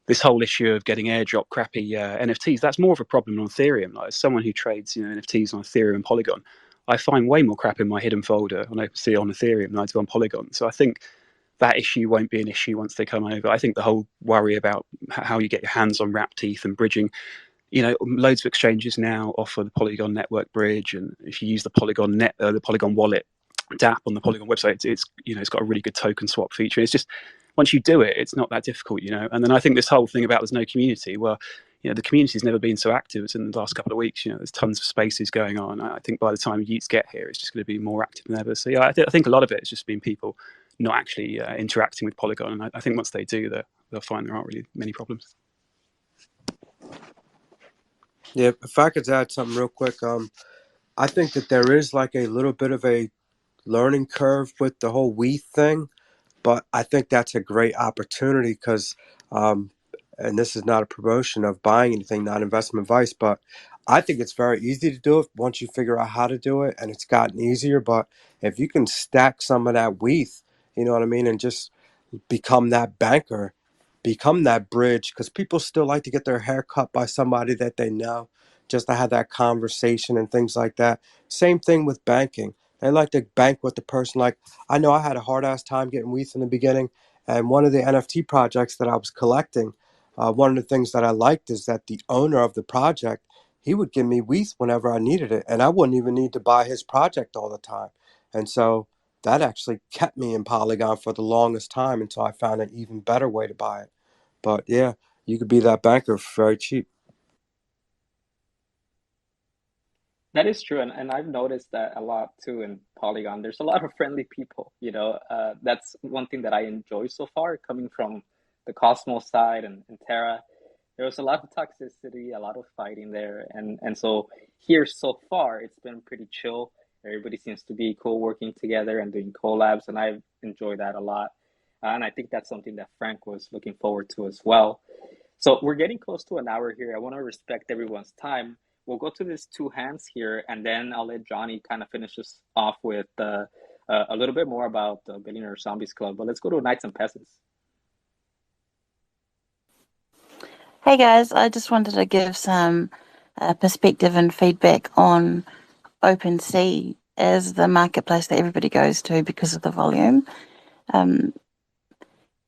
this whole issue of getting airdrop crappy NFTs, that's more of a problem on Ethereum. Like, as someone who trades NFTs on Ethereum and Polygon, I find way more crap in my hidden folder on OpenSea on Ethereum than I do on Polygon. So I think that issue won't be an issue once they come over. I think the whole worry about how you get your hands on wrap teeth and bridging, loads of exchanges now offer the Polygon network bridge, and if you use the Polygon the Polygon wallet DApp on the Polygon website, it's got a really good token swap feature. It's just once you do it, it's not that difficult, And then I think this whole thing about there's no community. Well, the community's never been so active as in the last couple of weeks. There's tons of spaces going on. I think by the time youths get here, it's just going to be more active than ever. So yeah, I think a lot of it has just been people not actually interacting with Polygon, and I think once they do, they'll find there aren't really many problems. Yeah, if I could add something real quick, I think that there is like a little bit of a learning curve with the whole WETH thing, but I think that's a great opportunity because, and this is not a promotion of buying anything, not investment advice, but I think it's very easy to do it once you figure out how to do it, and it's gotten easier. But if you can stack some of that WETH, you know what I mean, and just become that banker, become that bridge, because people still like to get their hair cut by somebody that they know, just to have that conversation and things like that. Same thing with banking. They like to bank with the person. Like, I know I had a hard ass time getting WETH in the beginning, and one of the NFT projects that I was collecting, one of the things that I liked is that the owner of the project, he would give me WETH whenever I needed it, and I wouldn't even need to buy his project all the time. And so that actually kept me in Polygon for the longest time until I found an even better way to buy it. But yeah, you could be that banker for very cheap. That is true, and I've noticed that a lot too in Polygon. There's a lot of friendly people, that's one thing that I enjoy so far, coming from the Cosmos side and Terra. There was a lot of toxicity, a lot of fighting there, and so here so far it's been pretty chill. Everybody seems to be cool working together and doing collabs, and I've enjoyed that a lot. And I think that's something that Frank was looking forward to as well. So we're getting close to an hour here. I want to respect everyone's time. We'll go to these 2 hands here, and then I'll let Johnny kind of finish us off with a little bit more about the Billionaire Zombies Club. But let's go to Knights and Peasants. Hey guys, I just wanted to give some perspective and feedback on OpenSea as the marketplace that everybody goes to because of the volume.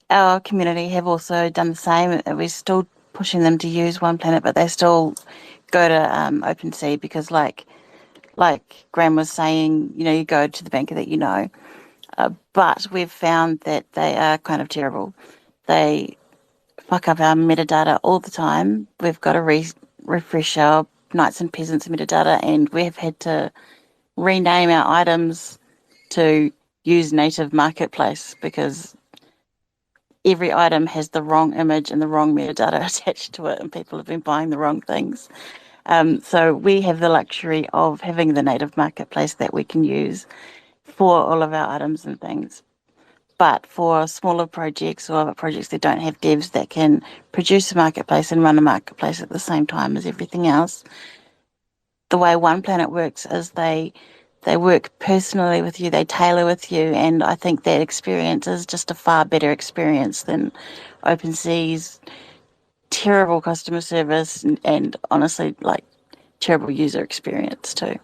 Our community have also done the same. We're still pushing them to use OnePlanet, but they still go to OpenSea because, like Graham was saying, you go to the banker that you know. But we've found that they are kind of terrible. They fuck up our metadata all the time. We've got to refresh our Knights and Peasants metadata, and we've had to rename our items to use native marketplace because every item has the wrong image and the wrong metadata attached to it, and people have been buying the wrong things. So we have the luxury of having the native marketplace that we can use for all of our items and things. But for smaller projects or projects that don't have devs that can produce a marketplace and run a marketplace at the same time as everything else, the way OnePlanet works is they work personally with you, they tailor with you, and I think that experience is just a far better experience than OpenSea's terrible customer service and honestly, like, terrible user experience too.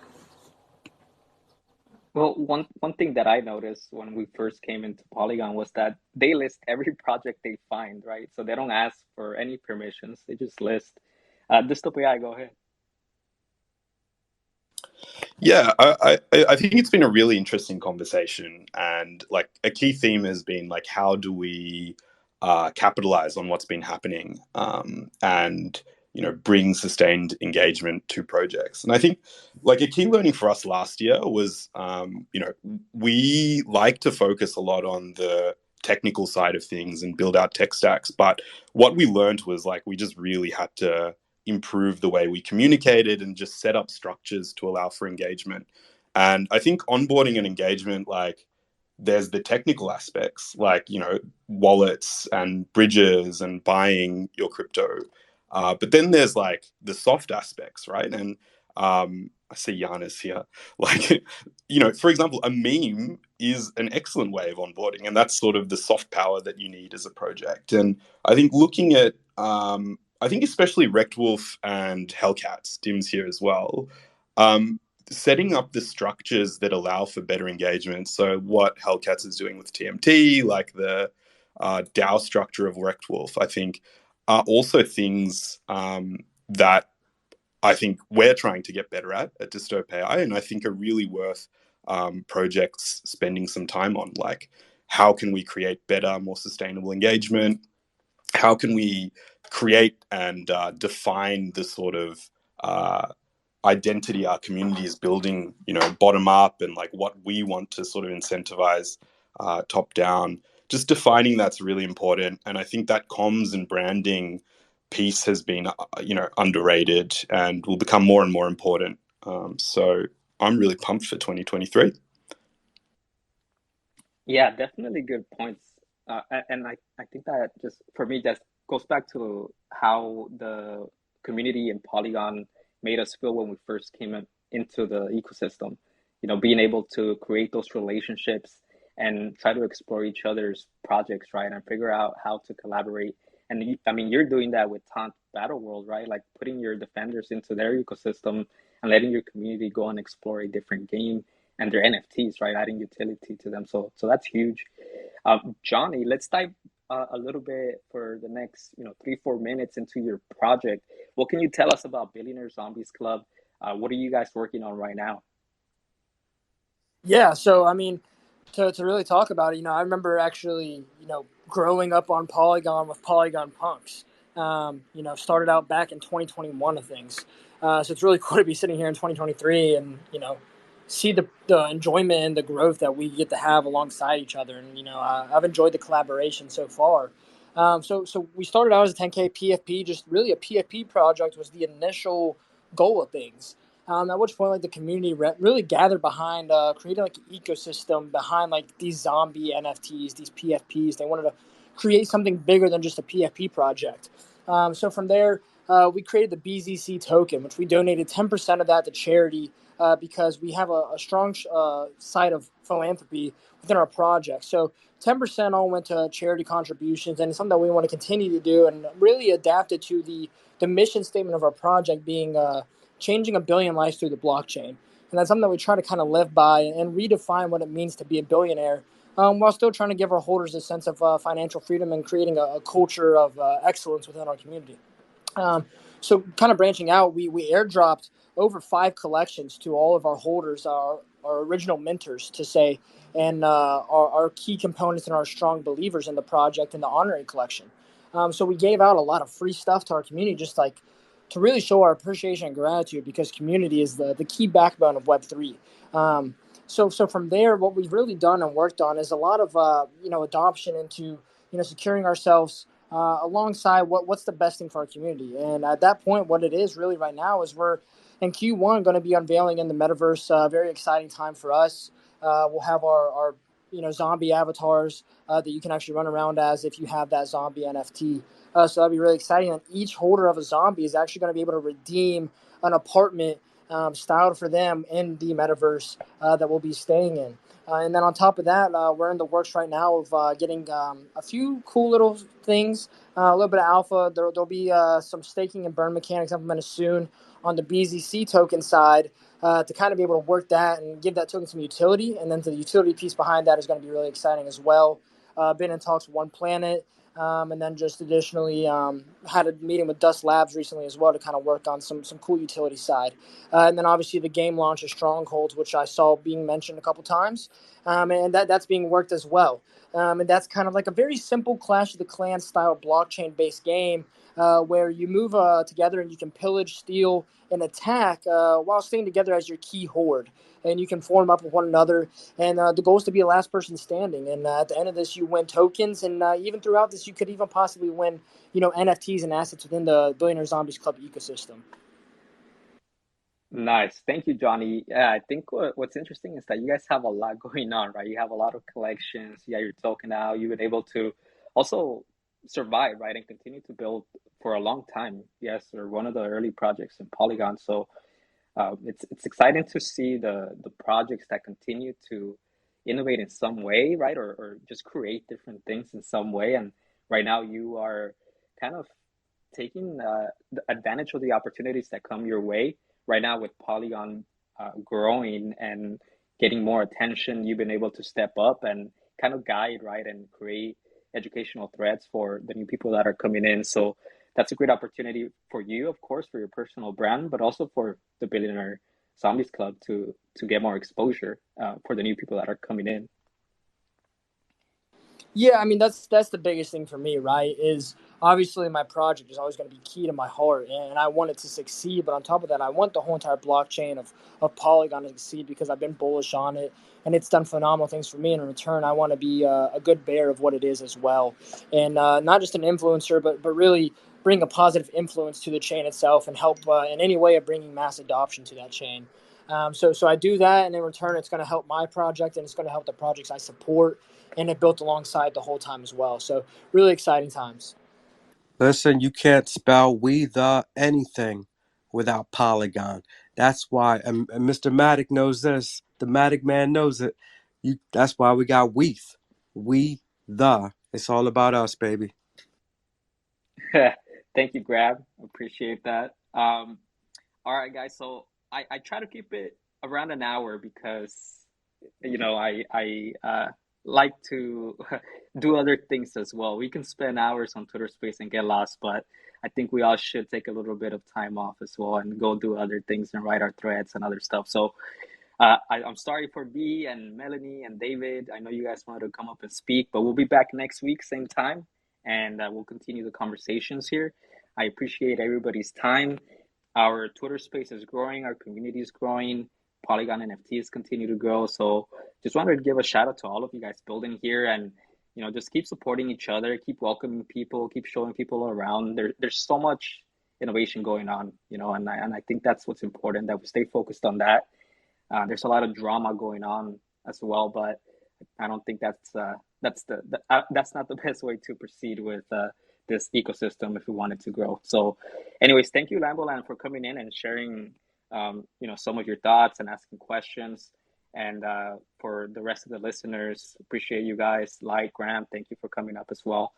Well, one thing that I noticed when we first came into Polygon was that they list every project they find, right? So they don't ask for any permissions; they just list. Dystopia, go ahead. Yeah, I think it's been a really interesting conversation, and like a key theme has been like how do we capitalize on what's been happening, and bring sustained engagement to projects. And I think like a key learning for us last year was we like to focus a lot on the technical side of things and build out tech stacks, but what we learned was like we just really had to improve the way we communicated and just set up structures to allow for engagement. And I think onboarding and engagement, like there's the technical aspects, like, wallets and bridges and buying your crypto. But then there's like the soft aspects, right? And I see Giannis here. Like, for example, a meme is an excellent way of onboarding, and that's sort of the soft power that you need as a project. And I think looking at I think especially Rektwolf and Hellcats, Dim's here as well, setting up the structures that allow for better engagement. So what Hellcats is doing with TMT, like the DAO structure of Rektwolf, I think are also things that I think we're trying to get better at Dystope AI, and I think are really worth projects spending some time on. Like, how can we create better, more sustainable engagement? How can we create and define the sort of identity our community is building, bottom up, and like what we want to sort of incentivize top down? Just defining that's really important. And I think that comms and branding piece has been, underrated and will become more and more important. So I'm really pumped for 2023. Yeah, definitely good points. And I think that just for me, that goes back to how the community in Polygon made us feel when we first came into the ecosystem. Being able to create those relationships and try to explore each other's projects, right? And figure out how to collaborate. And I mean, you're doing that with Taunt Battle World, right? Like putting your defenders into their ecosystem and letting your community go and explore a different game and their NFTs, right? Adding utility to them. So that's huge. Johnny, let's dive a little bit for the next 3-4 minutes into your project. What can you tell us about Billionaire Zombies Club? What are you guys working on right now? Yeah, so I mean, to really talk about it, I remember actually, growing up on Polygon with Polygon Punks. Started out back in 2021 of things. So it's really cool to be sitting here in 2023 and, see the enjoyment and the growth that we get to have alongside each other. And, I've enjoyed the collaboration so far. So we started out as a 10K PFP, just really a PFP project was the initial goal of things. At which point, like, the community really gathered behind creating like an ecosystem behind like these zombie NFTs, these PFPs. They wanted to create something bigger than just a PFP project. So from there, we created the BZC token, which we donated 10% of that to charity because we have a strong side of philanthropy within our project. So 10% all went to charity contributions, and it's something that we want to continue to do and really adapt it to the mission statement of our project being changing a billion lives through the blockchain. And that's something that we try to kind of live by and redefine what it means to be a billionaire, while still trying to give our holders a sense of financial freedom and creating a culture of excellence within our community. So kind of branching out, we airdropped over 5 collections to all of our holders, our original mentors to say, and our key components and our strong believers in the project and the honorary collection. So we gave out a lot of free stuff to our community, just like to really show our appreciation and gratitude, because community is the key backbone of Web3. So from there, what we've really done and worked on is a lot of adoption into securing ourselves alongside what's the best thing for our community. And at that point, what it is really right now is we're in Q1 going to be unveiling in the metaverse. Very exciting time for us. We'll have our zombie avatars that you can actually run around as if you have that zombie NFT. So that'll be really exciting. And each holder of a zombie is actually going to be able to redeem an apartment styled for them in the metaverse that we'll be staying in. And then on top of that, we're in the works right now of getting a few cool little things, a little bit of alpha. There'll be some staking and burn mechanics implemented soon on the BZC token side to kind of be able to work that and give that token some utility. And then the utility piece behind that is going to be really exciting as well. Been in talks with OnePlanet. And then just additionally had a meeting with Dust Labs recently as well to kind of work on some cool utility side. And then obviously the game launch of Strongholds, which I saw being mentioned a couple times. And that's being worked as well. And that's kind of like a very simple Clash of the Clans style blockchain-based game where you move together and you can pillage, steal, and attack while staying together as your key horde. And you can form up with one another. And the goal is to be the last person standing. And at the end of this, you win tokens. And even throughout this, you could even possibly win, NFTs and assets within the Billionaire Zombies Club ecosystem. Nice. Thank you, Johnny. Yeah, I think what's interesting is that you guys have a lot going on, right? You have a lot of collections. You got your token out. You've been able to also survive, right? And continue to build for a long time. Yes, you're one of the early projects in Polygon. So it's exciting to see the projects that continue to innovate in some way, right? Or just create different things in some way. And right now you are kind of taking the advantage of the opportunities that come your way. Right now with Polygon growing and getting more attention, you've been able to step up and kind of guide, right? And create educational threads for the new people that are coming in. So that's a great opportunity for you, of course, for your personal brand, but also for the Billionaire Zombies Club to get more exposure for the new people that are coming in. Yeah, I mean that's the biggest thing for me, right? Is obviously my project is always going to be key to my heart, and I want it to succeed. But on top of that, I want the whole entire blockchain of Polygon to succeed because I've been bullish on it, and it's done phenomenal things for me. And in return, I want to be a good bearer of what it is as well, and not just an influencer, but really bring a positive influence to the chain itself and help in any way of bringing mass adoption to that chain. So I do that, and in return, it's going to help my project, and it's going to help the projects I support, and it built alongside the whole time as well. So really exciting times. Listen, you can't spell we the anything without Polygon. That's why, and Mr. Matic knows this. The Matic man knows it. That's why we got WETH. We the. It's all about us, baby. Thank you, Grab. Appreciate that. All right, guys. So I try to keep it around an hour because I like to do other things as well. We can spend hours on Twitter Space and get lost, but I think we all should take a little bit of time off as well and go do other things and write our threads and other stuff. So I'm sorry for B and Melanie and David. I know you guys wanted to come up and speak, but we'll be back next week, same time, and we'll continue the conversations here. I appreciate everybody's time. Our Twitter space is growing, our community is growing, Polygon NFTs continue to grow. So just wanted to give a shout out to all of you guys building here, and just keep supporting each other, keep welcoming people, keep showing people around. There's so much innovation going on, and I think that's what's important, that we stay focused on that. There's a lot of drama going on as well, but I don't think that's not the best way to proceed with this ecosystem if we want it to grow. So anyways, thank you, Lamboland, for coming in and sharing some of your thoughts and asking questions. And for the rest of the listeners, appreciate you guys. Light, Graham, thank you for coming up as well.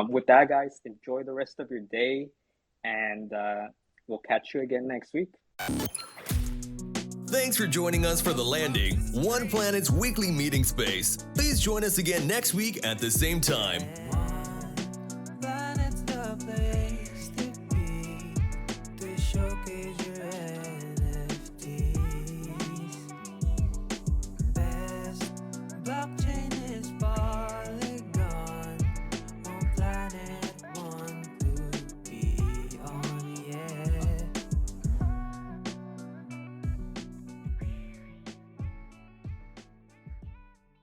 With that, guys, enjoy the rest of your day, and we'll catch you again next week. Thanks for joining us for The Landing, OnePlanet's weekly meeting space. Please join us again next week at the same time.